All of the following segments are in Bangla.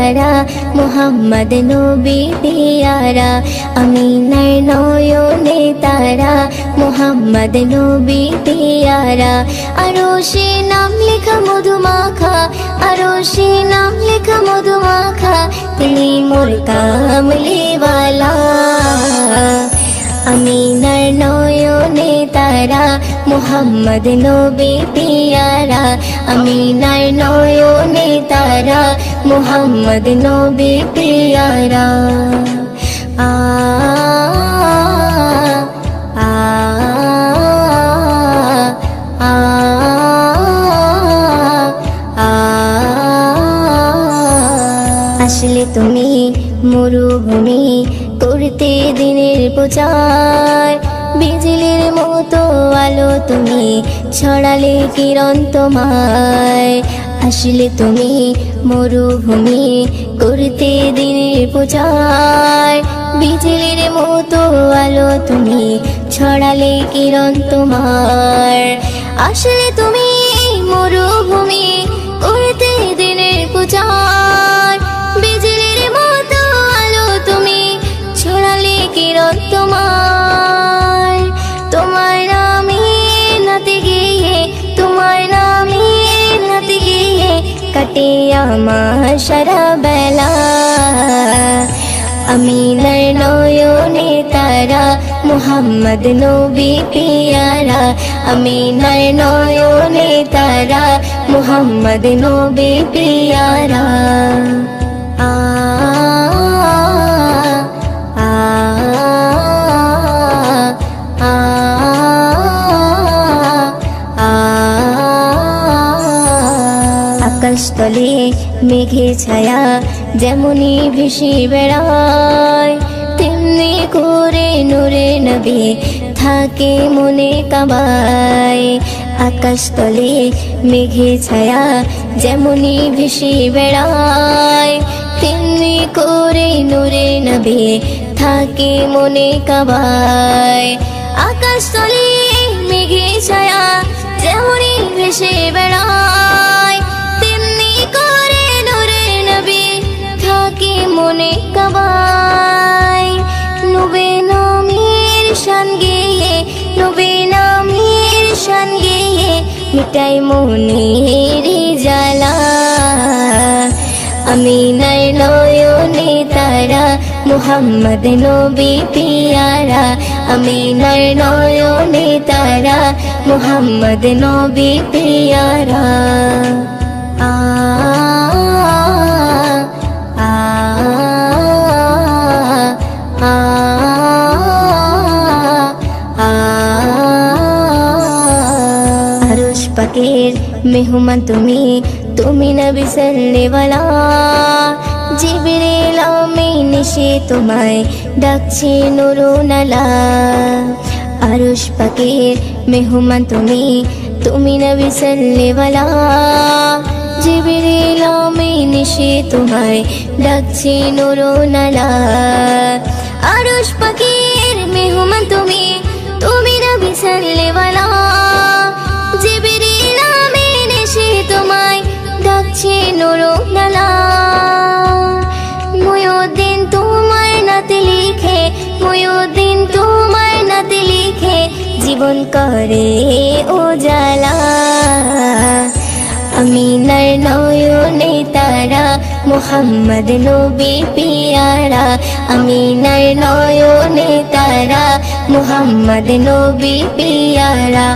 তারা মুহাম্মদ নবী পিয়ারা আমিনার নয়নে তারা মুহাম্মদ নবী পিয়ারা আরশে নাম লেখা মধুমাখা আরশে নাম লেখা মধুমাখা তিনি মোর কামলিওয়ালা আমিনার নয়নে তারা মুহাম্মদ নবী পিয়ারা আমিনার নয়নে তারা মুহাম্মদ নবী পিয়ারা আ আ আ আসলে তুমি মরুভূমি করতে দিনের প্রচার বিজলির মতো আলো তুমি ছড়ালে কিরণ তোমায় আসলে তুমি মরুভূমি করতে দিনের প্রচার বিজলির মতো আলো তুমি ছড়ালে কিরণ তোমার আসলে তুমি মরুভূমি করতে দিনের প্রচার বিজলির মতো আলো তুমি ছড়ালে কিরণ তোমার তোমার নামে নাতে গিয়ে তোমার নামে নাতে গিয়ে কাটে আমার সারা বেলা আমিনার নয়নে তারা মুহাম্মদ নবী পিয়ারা আমিনার নয়নে তারা মুহাম্মদ নবী পিয়ারা আ আ আ আকাশতলে মেঘে ছায়া যেমনি ভেসে বেড়ায় তেমনি করে নূরে নবী থাকে মনে কাবায় আকাশতলে মেঘে ছায়া যেমনি ভেসে বেড়ায় তেমনি করে নূরে নবী থাকে মনে কাবায় আকাশতলে মেঘে ছায়া যেমনি ভেসে বেড়ায় তেমনি করে নূরে নবী থাকে মনে কাবায় নবী নামের শান গেয়ে নবী নামের শান গেয়ে মিটাই মনের জ্বালা আমিনার নয়নে তারা মুহাম্মদ নবী পিয়ারা আমিনার নয়নে তারা মুহাম্মদ নবী পিয়ারা আ আ আ আরশ পাকের মেহমান তুমি তুমি নবী সাল্লেওয়ালা জিবরিল আমিন এসে তোমায় ডাকছে নুরুনালা আরশ পাকের মেহমান তুমি তুমি নবী সাল্লেওয়ালা জিবরিল আমিন এসে তোমায় ডাকছে নুরুনালা আরশ পাকের মেহমান তুমি তুমি নবী সাল্লেওয়ালা জিবরিল আমিন এসে তোমায় ডাকছে নুরুনালা মুয়ুদ্দিন তোমার নাতে লিখে মুয়ুদ্দিন তোমার নাতে লিখে জীবন করে উজালা আমিনার নয়নে তারা মুহাম্মদ নবী পিয়ারা আমিনার নয়নে তারা মুহাম্মদ নবী পিয়ারা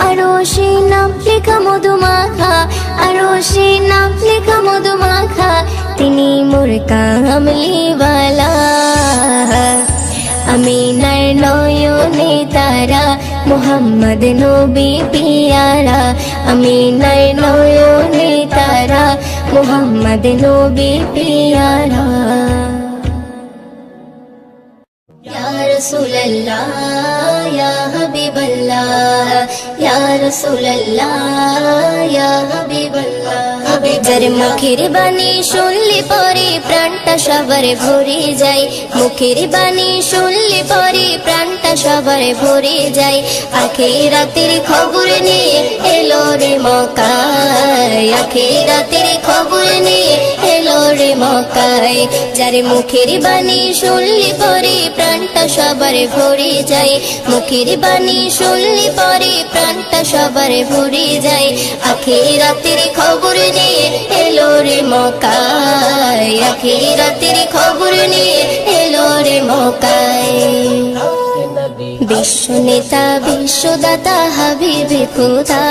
আরশে নাম লেখা মধুমাখা আরশে নাম লেখা মধুমাখা তিনি মোর কামলিওয়ালা আমিনার নয়নে তারা মুহাম্মদ নবী পিয়ারা আমিনার নয়নে তারা মুহাম্মদ নবী পিয়ারা ইয়া রাসূলুল্লাহ ইয়া হাবিবাল্লাহ ইয়া রাসূলুল্লাহ ইয়া হাবিবাল্লাহ যার মুখের বাণী শুনলে পরে প্রাণটা সবার ভরে যায় মুখের বাণী শুনলে পরে প্রাণটা সবার ভরে যায় আখিরাতের খবর নিয়ে এলো রে মক্কায় আখিরাতের খবর নিয়ে এলো রে মক্কায় যারে মুখের বাণী শুনলি পরে প্রাণটা সবার ভরে যায় মুখের বাণী শুনলি পরে প্রাণটা সবার ভরে যায় আখিরাতের খবর নিয়ে এলো রে মক্কায় আখিরাতের খবর নিয়ে এলো রে মক্কায় বিশ্ব নেতা বিশ্বদাতা হাবিবে খোদা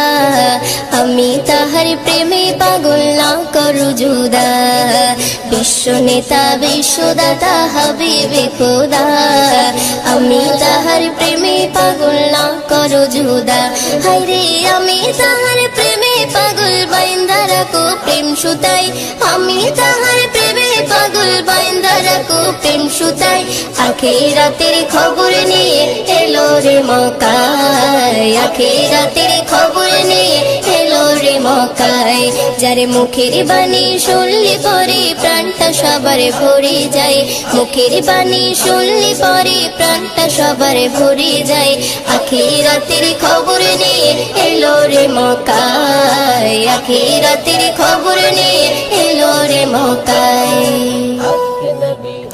আমি তাহার প্রেমে পাগল না করু জুদা বিশ্ব নেতা বিশ্বদাতা হাবিবে খোদা আমি তাহার প্রেমে পাগল না করু জুদা হায়রে আমি তাহার প্রেমে পাগল বাইন্দা রাখো প্রেম সুতাই আমি তাহার প্রেমে পাগল বাইন্দা রাখো প্রেম সুতাই আখিরাতের খবর নিয়ে এলো রে মক্কায় আখিরাতের খবর নিয়ে এলো রে মক্কায় যারে মুখের বাণী শুনলি পরে প্রাণটা সবার ভরে যায় মুখের বাণী শুনলি পরে প্রাণটা সবার ভরে যায় আখিরাতের খবর নিয়ে এলো রে মক্কায় আখিরাতের খবর নিয়ে এলো রে মক্কায়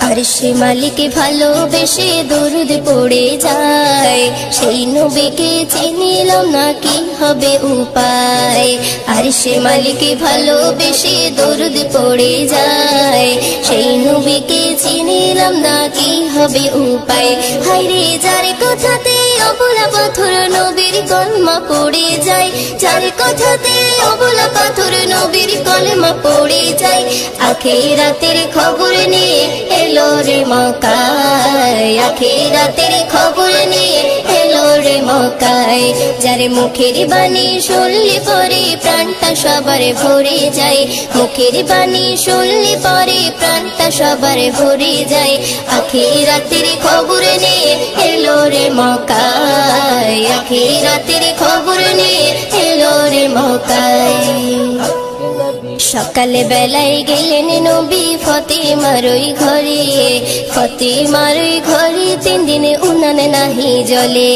আরশে মালিক ভালোবেসে দরুদ পড়ে যায় সেই নবীকে চিনিলাম না কি হবে উপায় আরশে মালিক ভালোবেসে দরুদ পড়ে যায় সেই নবীকে চিনিলাম না কি হবে উপায় হায়রে যার কথাতে অবলা পাথর নবীর কলমা পড়ে যায় যার কথাতে অবলা পাথর নবীর কলমা পড়ে যায় আখিরাতের খবর নিয়ে এলো রে মক্কায় আখিরাতের খবর নিয়ে এলো রে মক্কায় যারে মুখের বাণী শুনলি পরে প্রাণটা সবার ভরে যায় মুখের বাণী শুনলি পরে প্রাণটা সবার ভরে যায় আখিরাতের খবর নিয়ে এলো রে মক্কায় আখিরাতের খবর নিয়ে এলো রে মক্কায় সকালে বেলায় গেলেন নবী ফতেমার ওই ঘরে ফতেমার ওই ঘরে 3 দিনে উনান নাহি জ্বলে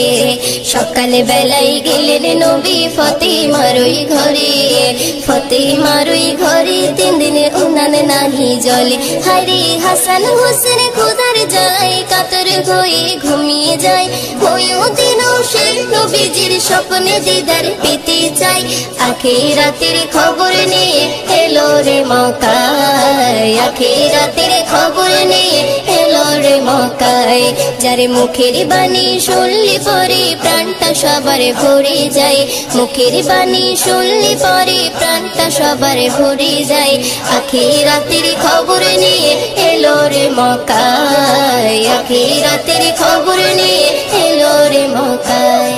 সকালে বেলায় গেলেন নবী ফতেমার ওই ঘরে ফতেমার ওই ঘরে 3 দিনে উনান নাহি জ্বলে হায়রে হাসান হোসেন খোদার জ্বালায় কাতর হয়ে ঘুমিয়ে যায় ওইও দিনও সেই নবীজির স্বপ্নে দিদার পেতে চাই আখিরাতের খবর নিয়ে এলো রে মক্কায় আখিরাতের খবর নিয়ে এলো রে মক্কায় যারে মুখের বাণী শুনলি পরে প্রাণটা সবার ভরে যায় মুখের বাণী শুনলি পরে প্রাণটা সবার ভরে যায় আখিরাতের খবর নিয়ে এলো রে মক্কায় আখিরাতের খবর নিয়ে এলো রে মক্কায়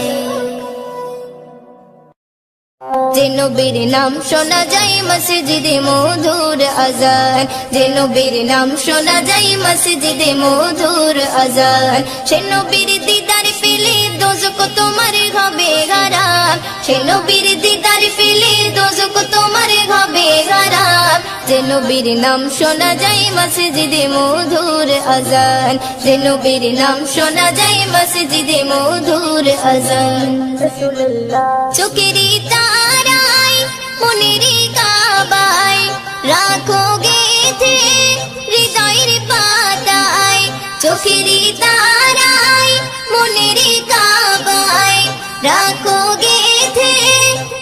যে নবীর নাম শোনা যায় মসজিদে মধুর আজান যে নবীর নাম শোনা যায় মসজিদে মধুর আজান সে নবীর দিদার পেলে দোজখ তোমার হবে হারাম সে নবীর দিদার পেলে দোজখ তোমার হবে হারাম যে নবীর নাম শোনা যায় মসজিদে মধুর আজান যে নবীর নাম শোনা যায় মসজিদে মধুর আজান চোখেরই তারায় মনেরই কাবায় রাখো গেথে হৃদয়ের পাতায় চোখেরই তারায় মনেরই কাবায় রাখো গেথে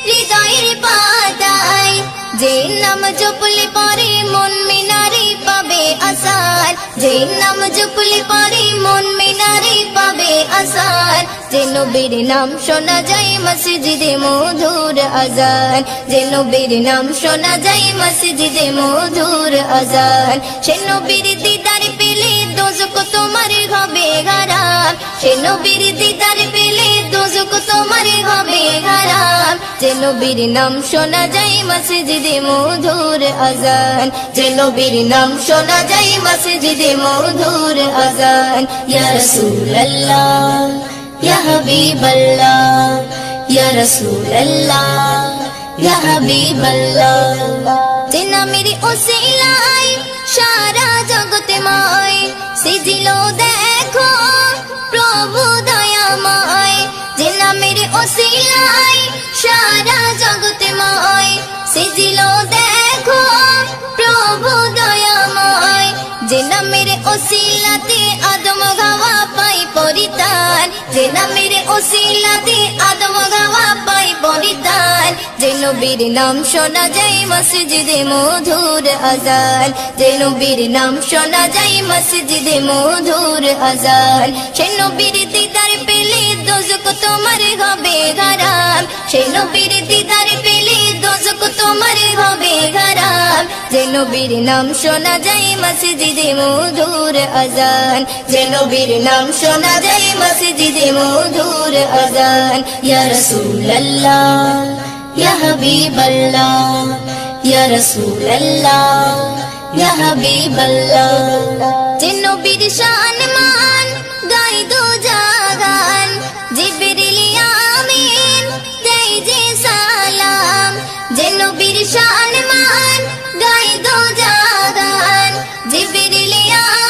হৃদয়ের পাতায় যে নাম জপলে পরে মন মিনারে পাবে আসার যে নাম জপলে পরে মন মিনারে পাবে আসার যে নবীর নাম শোনা যায় মসজিদে মধুর আজান যে নবীর নাম শোনা যায় মসজিদে মধুর আজান সে নবীর দিদার পেলে দোজখ তোমার হবে হারাম সে নবীর দিদার পেলে দোজখ তোমার হবে হারাম যে নবীর নাম শোনা যায় মসজিদে মধুর আজান যে নবীর নাম শোনা যায় মসজিদে মধুর আজান ইয়া রাসূলুল্লাহ ইয়া হাবিবাল্লাহ ইয়া রাসূলুল্লাহ ইয়া হাবিবাল্লাহ যে নামের ওসিলায় সারা জগতেময় সিজিল দেখো প্রভু দয়াময় যে নামের ওসিলায় সারা জগতেময় সিজিল দেখো প্রভু দয়াময় ওসিলাতে আদম গাওয়া পাই পরিতান, যে নামের ওসিলাতে আদম গাওয়া পাই পরিতান, যে নবীর নাম শোনা যায় মসজিদে মধুর আজান, যে নবীর নাম শোনা যায় মসজিদে মধুর আজান। সে নবীর দিদার পেলে দোজখ তোমার হবে হারাম, সে নবীর দিদার পেলে দোজখ তোমার হবে হারাম, যে নবীর নাম শোনা যায় মসজিদে মধুর আজান, যে নবীর নাম শোনা যায় মসজিদে মধুর আজান। ইয়া রাসূলুল্লাহ ইয়া হাবিবাল্লাহ, ইয়া রাসূলুল্লাহ ইয়া হাবিবাল্লাহ, যে নবীর শান মান গাই দো জাগান, জিবরিল আমিন দেয় যে সালাম, যে নবীর শান মান গাই দো জাগান, জিবরিল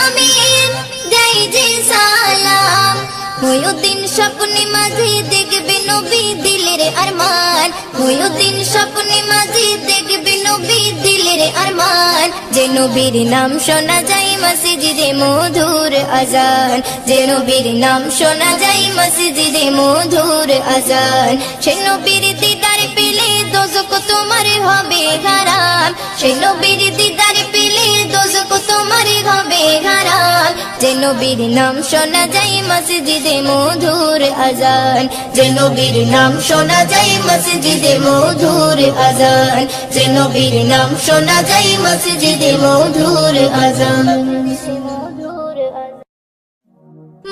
আমিন দেয় যে সালাম। ময়ূদিন স্বপ্নে মাঝে দেখবে নবী দিলের আরমান, ময়ূদিন স্বপ্নে মাঝে দেখবে নবী দিলের আরমান, যে নবীর নাম শোনা যায় মসজিদে মধুর আজান, যে নবীর নাম শোনা যায় মসজিদে মধুর আজান। সে নবীর দিদার পেলে দোজখ তোমার হবে হারাম, সে নবীর দিদার পেলে দোজখ তোমার হবে হারাম, যে নবীর নাম শোনা যায় মসজিদে মধুর আজান, যে নবীর নাম শোনা যায় মসজিদে মধুর আজান, যে নবীর নাম শোনা যায় মসজিদে মধুর আজান।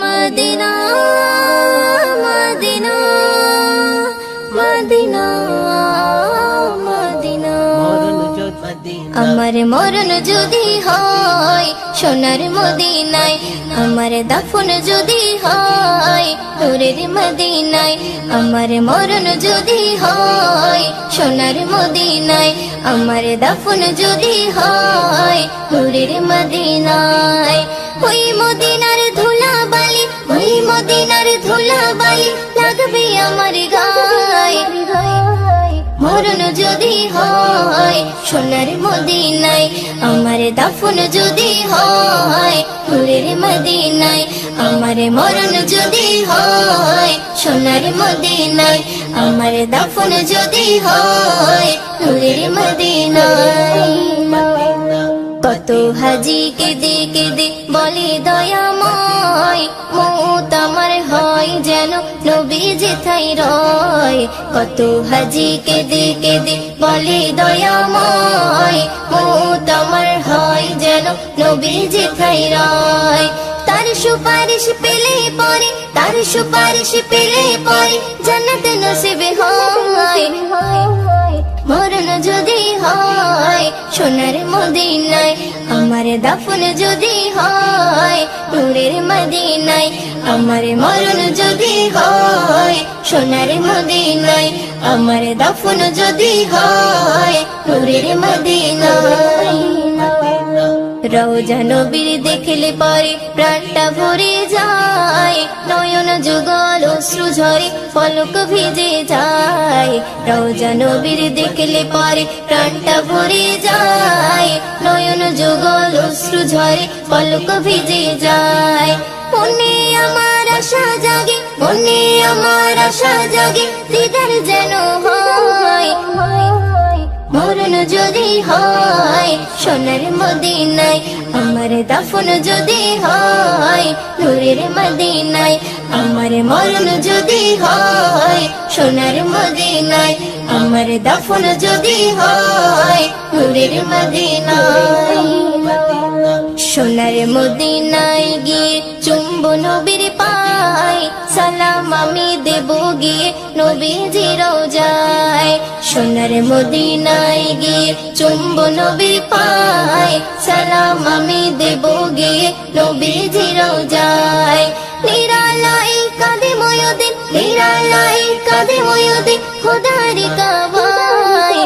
মদিনা মদিনা মদিনা মদিনা, আমার মরণ যদি হয় সোনার মদিনায়, আমার দাফন যদি হয় নূরের মদিনায়, আমার মরণ যদি হয় সোনার মদিনায়, আমার দাফন যদি হয় নূরের মদিনায়। ওই মদিনার ধুলা বালি, ওই মদিনার ধুলা বালি লাগবে আমার গায়ে, মরণ যদি হয় সোনার মদিনায়, আমার দাফন যদি হয় নূরের মদিনায়, আমার মরণ যদি হয় সোনার মদিনায়, আমার দাফন যদি হয় নূরের মদিনায়। কত হাজি কেঁদে কেঁদে বলে দয়াময়, মৌত আমার হয় যেন নবী যেথায় রয়, কত হাজি কেঁদে কেঁদে বলে দয়াময়, মৌত আমার হয় যেন নবী যেথায় রয়। তার সুপারিশ পেলে পরে, তার সুপারিশ পেলে পরে জান্নাত নসিবে হয়, মরণ যদি হয় সোনার মদিনায়, আমার দাফন যদি হয় নূরের মদিনায়, আমার মরণ যদি হয় সোনার মদিনায়, আমার দাফন যদি হয় নূরের মদিনায়। রওজা নবীর দেখলে পরে প্রাণটা ভরে যায়, নয়ন যুগল অশ্রু ঝরে পলক ভিজে যায়, রওজা নবীর দেখলে পরে প্রাণটা ভরে যায়, নয়ন যুগল অশ্রু ঝরে পলক ভিজে যায়। মনে আমার আশা জাগে, মনে আমার আশা জাগে দিদার যেন হয়, মরণ যদি হয় সোনার মদিনায়, আমার দাফন যদি হয় নূরের মদিনায়, আমার মরণ যদি হয় সোনার মদিনায়, আমার দাফন যদি হয় নূরের মদিনায়। সোনার মদিনায় গিয়ে চুম্ব নবীর পায়, সালাম আমি দেব গিয়ে নবীজি রওজায়, সোনার মদিনায় গিয়ে চুম্ব নবীর পায়, সালাম আমি দেব গিয়ে নবীজি রওজায়। নিরালাই কাঁদে ময়ূদিন, নিরালাই কাঁদে ময়ূদিন খোদার কাবায়,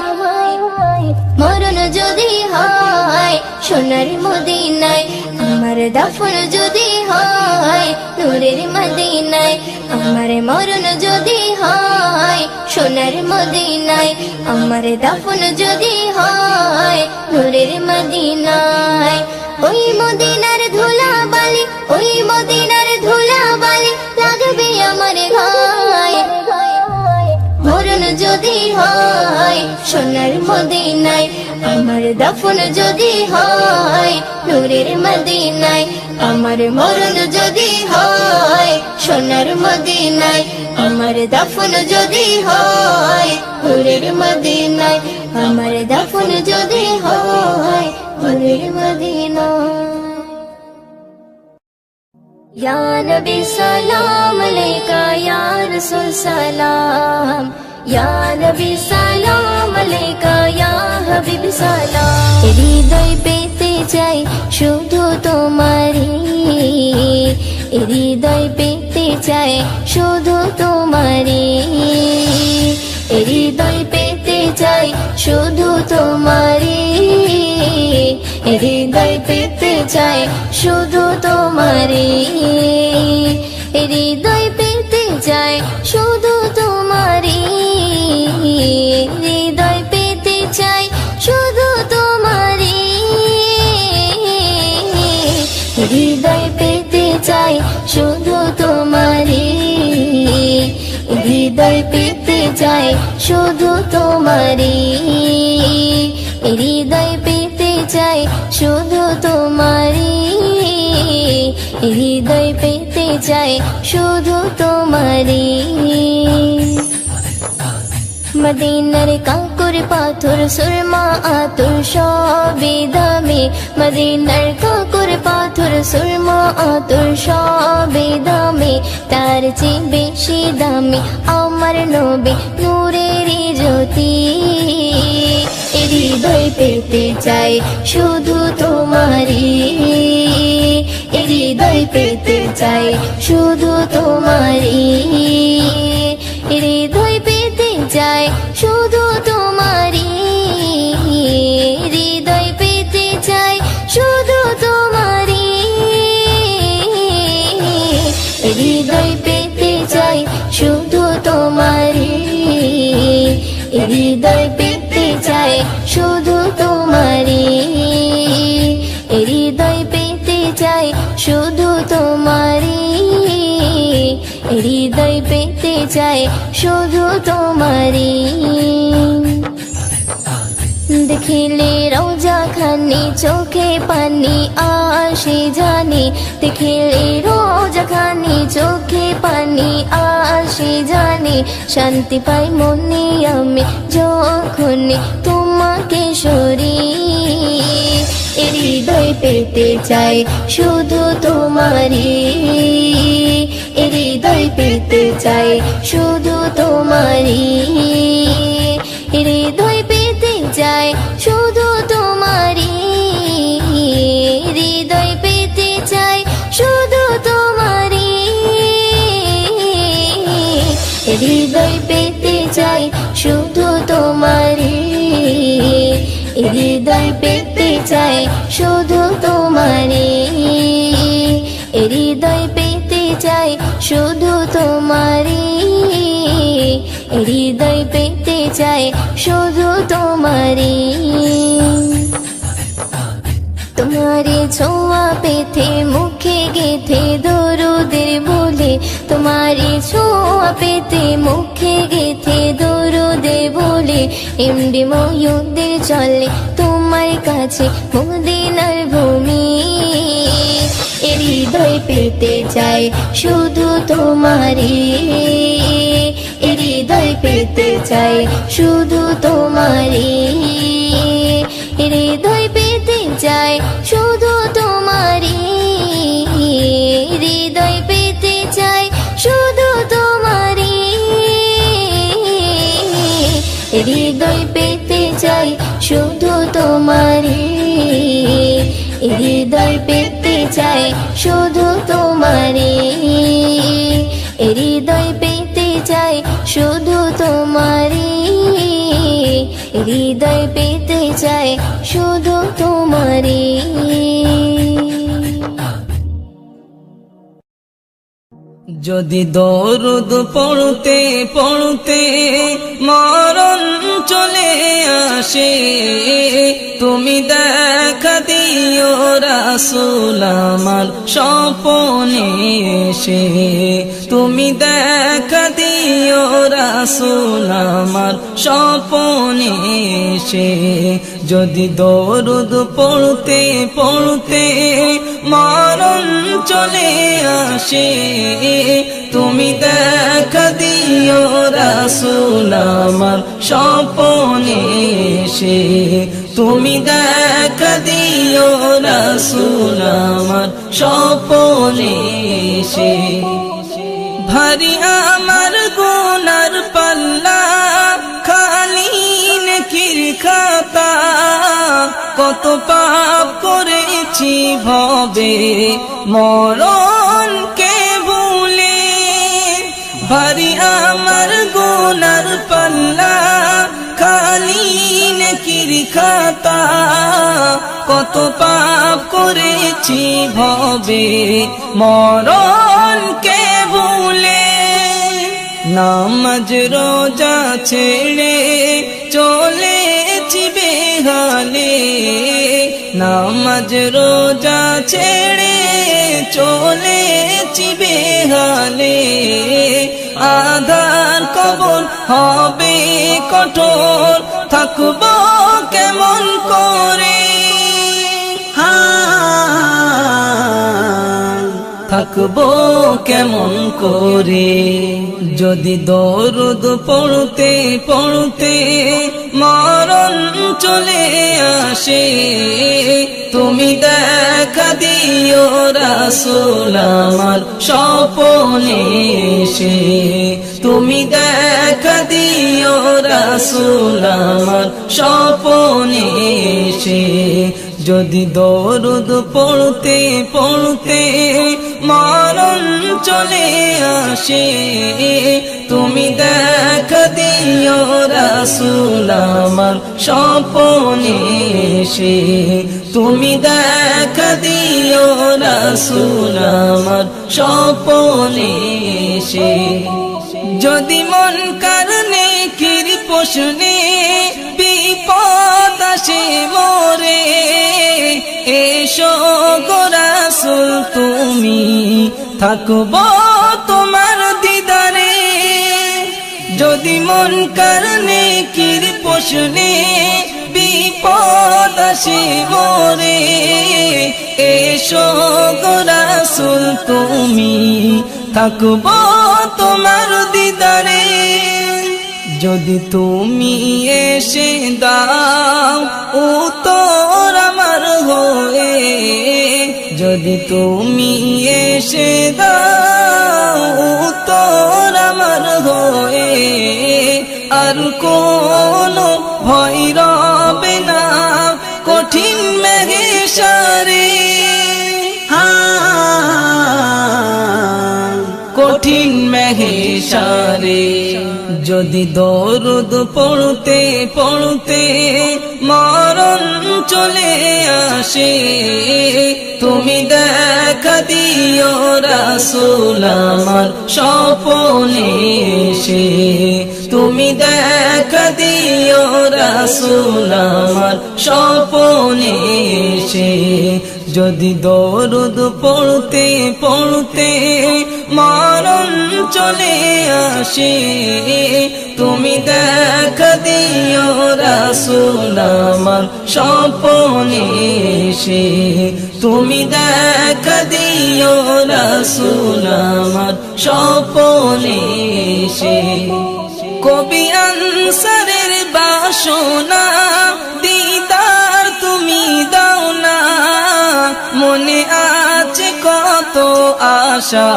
মরণ যদি হয় সোনার মদিনায়, আমার দাফন যদি হয় নূরের মদিনায়, আমার মরণ যদি হয় সোনার মদিনায়, আমার দাফন যদি হয় নূরের মদিনায়। ওই মদিনার ধুলা মদিনায় আমার দাফন যদি হয় নূরের মদিনায় আমার মরণ যদি হয় সোনার মদিনায় আমার দাফন যদি হয় নূরের মদিনায় আমার দাফন যদি হয় নূরের মদিনায় या नबी सलाम अलैका या रसूल सलाम या नबी सलाम अलैका या हबीब सलाम হৃদয় পেতে চাই শুধু তোমারি হৃদয় পেতে চাই শুধু তোমারি হৃদয় পেতে চাই শুধু তোমারি হৃদয় পেতে চাই শুধু তোমারি হৃদয় পেতে চাই শুধু তোমারি হৃদয় পেতে চাই শুধু তোমারি হৃদয় পেতে চাই শুধু তোমারি হৃদয় পেতে চাই শুধু তোমারি হৃদয় পেতে চাই শুধু তোমারি হৃদয় পেতে চাই শুধু তোমারি মদিনার কাঁকুর পাথর সুরমা আতর সবে দামি মদিনার কাঁকুর পাথর সুরমা আতর সবে দামি তার চেয়ে বেশি দামি আমার নবী নূরের জ্যোতি হৃদয় পেতে চাই শুধু তোমারি হৃদয় পেতে চাই শুধু তোমারি হৃদয় পেতে চাই শুধু তোমারি হৃদয় পেতে চাই শুধু তোমারি হৃদয় পেতে চাই শুধু তোমারি হৃদয় পেতে চাই শুধু তোমারি হৃদয় পেতে চাই শুধু তোমারি হৃদয় পেতে চাই শুধু তোমারি দেখিলে রোজা খানি চোখে পানি আসে জানি দেখিলে রোজা খানি চোখে পানি আসে জানি শান্তি পাই মনে আমি যখন তোমাকে সরি হৃদয় পেতে চাই শুধু তোমারি হৃদয় পেতে চাই শুধু তোমারি হৃদয় পেতে চাই শুধু তোমারি হৃদয় পেতে চাই শুধু তোমারি হৃদয় পেতে চাই শুধু তোমারি হৃদয় পেতে চাই শুধু তোমারি হৃদয় পেতে চাই শুধু তোমারি হৃদয় পেতে চাই শুধু তোমারি তোমারি ছোঁয়া পেতে মুখে গেথে দরুদের বলে তোমারি ছোঁয়া পেতে মুখে গেথে দরুদে বলে এমডি ময়ূরদের চলে তোমার কাছে মদিনার ভূমি হৃদয় পেতে চাই শুধু তোমারি হৃদয় পেতে চাই শুধু তোমারি হৃদয় পেতে চাই শুধু তোমারি হৃদয় পেতে চাই শুধু তোমারি হৃদয় পেতে চাই শুধু তোমারি হৃদয় পেতে চাই শুধু তোমারি হৃদয় পেতে চাই শুধু তোমারি হৃদয় পেতে চাই শুধু তোমারি যদি দরুদ পড়তে পড়তে মরণ চলে আসে তুমি দেখা দিও রাসূল আমার স্বপনে এসে তুমি দেখা দিও রাসূল আমার স্বপনে এসে যদি দরুদ পড়তে পড়তে মরণ চলে আসে তুমি দেখা দিও রাসূল আমার স্বপনে এসে তুমি দেখা দিও রাসূল আমার স্বপনে এসে ভারী আমার গুনার পাল্লা খালি নেকির খাতা কত পাপ করেছি ভবে মরণকে ভুলে ভারী আমার গুনার পাল্লা খালি নেকির খাতা কত পাপ করেছি ভবে মরণকে ভুলে নামাজ রোজা ছেড়ে চলেছি বেহালে নামাজ রোজা ছেড়ে চলেছি বেহালে আধার কবর হবে কঠোর থাকবো কেমন করে থাকবো কেমন করে যদি দরুদ পড়তে পড়তে মরণ চলে আসে তুমি দেখা দিও রাসূল আমার স্বপনে এসে তুমি দেখা দিও রাসূল আমার স্বপনে এসে যদি দরুদ পড়তে পড়তে মরণ চলে আসে তুমি দেখা দিও রাসূল আমার স্বপনে এসে তুমি দেখা দিও রাসূল আমার স্বপনে এসে যদি মন কারণে কির প্রশ্নে বিপদ আসে মোরে এসো গো রাসূল তুমি থাকবো তোমার দিদারে যদি মন কারণে কির প্রশ্নে বিপদ আসে মোরে এসো গো রাসূল তুমি থাকবো তোমার দিদারে যদি তুমি এসে দাও উত্তর আমার হয়ে যদি তুমি এসে দাও উত্তর আমার হয়ে আর কোনো ভয় রবে না কঠিন মেঘেশারে কঠিন মেঘেশারে যদি দরুদ পড়তে পড়তে মরণ চলে আসে তুমি দেখা দিও রাসূল আমার স্বপনে এসে তুমি দেখা দিও রাসূল আমার স্বপনে এসে যদি দরুদ পড়তে পড়তে মরণ চলে আসে তুমি দেখা দিও রাসূল আমার স্বপনে এসে তুমি দেখা দিও রাসূল আমার স্বপনে এসে কবি আনসারের বাসনা দিদার তুমি দাও না মনে আছে কত আশা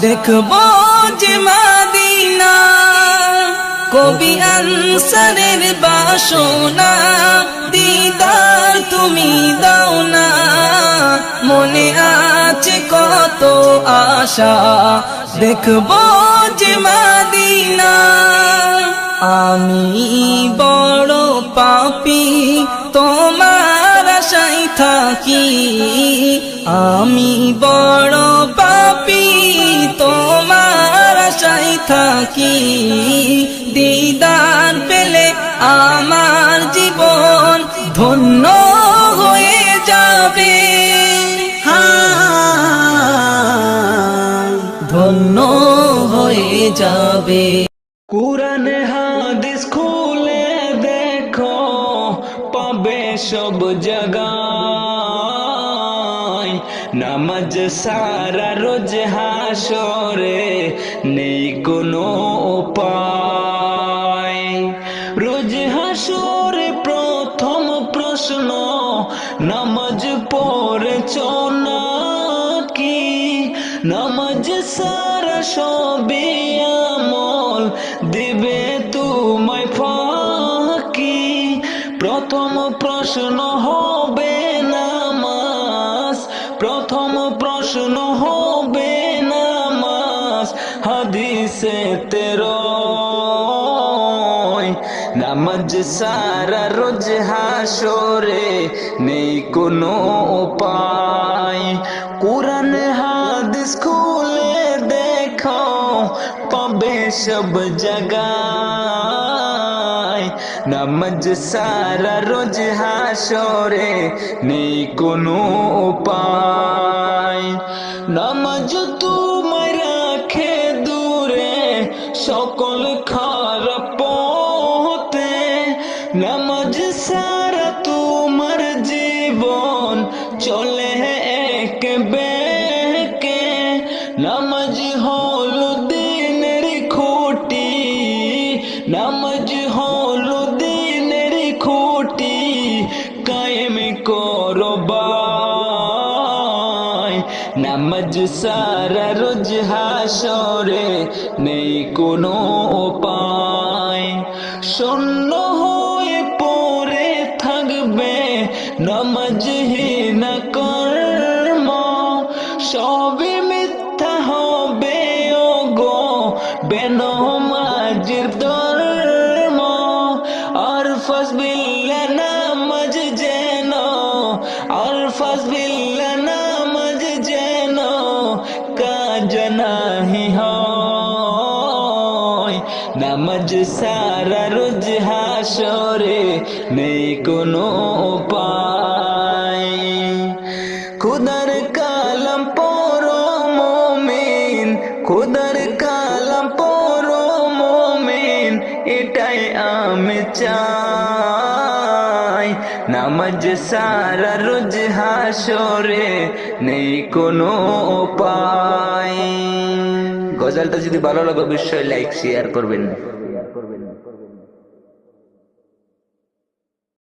দেখবো যে মদিনা কবি আনসারের বাসনা দিদার তুমি দাও না মনে আছে কত আশা দেখবো যে মদিনা আমি বড় পাপী তোমার আশায় থাকি আমি বড় পাপী তোমার আশায় থাকি দিদার পেলে আমার জীবন ধন্য হয়ে যাবে, ধন্য হয়ে যাবে। কুরআন হাদিস খুলে দেখো, পাবে সব জায়গায়। নামাজ সারা রোজ হাসরে নেই কোনো উপায়। রোজ হাসরে প্রথম প্রশ্ন, নামাজ পড়েছ নাকি? নামাজ সারা সবই আমল দিবে তোমায় ফাঁকি। প্রথম প্রশ্ন হবে নামাজ, প্রথম প্রশ্ন হবে নামাজ। হাদিসে তেরোয় নামাজ সারা রোজ হাসরে নেই কোনো উপায়। কুরআন হাদিস খুলে দেখো, পাবে সব জায়গায়। নামাজ সারা রোজ হাসরে নেই কোনো উপায়। নামাজ তোমায় রাখে দূরে সকল খারাপ হতে। নামাজ সারা তোমার জীবন চলে এক বেঁকে। নামাজ হলো দিনের খুঁটি, নামাজ হলো দিনের খুঁটি। কায়েম করো ভাই, নামাজ সারা রোজ হাসরে নেই কোনো উপায়। শূন্য হয়ে পড়ে থাকবে নামাজহীন কর্ম, সবই মিথ্যা হবে ওগো বেনমাজের ধর্ম। আর ফাসবিল্লাহ নামাজ যেন, আর ফাসবিল্লাহ নামাজ যেন কাজ নাহি হয়। নামাজ সারা রোজ হাসরে নেই কোনো উপায়। খুদার কালাম পড়ো মুমিন, খুদার কালাম পড়ো মুমিন, এটাই আমি চাই। নামাজ সারা রোজ হাসরে নেই কোনো উপায়। গজলটা যদি ভালো লাগে অবশ্যই লাইক শেয়ার করবেন।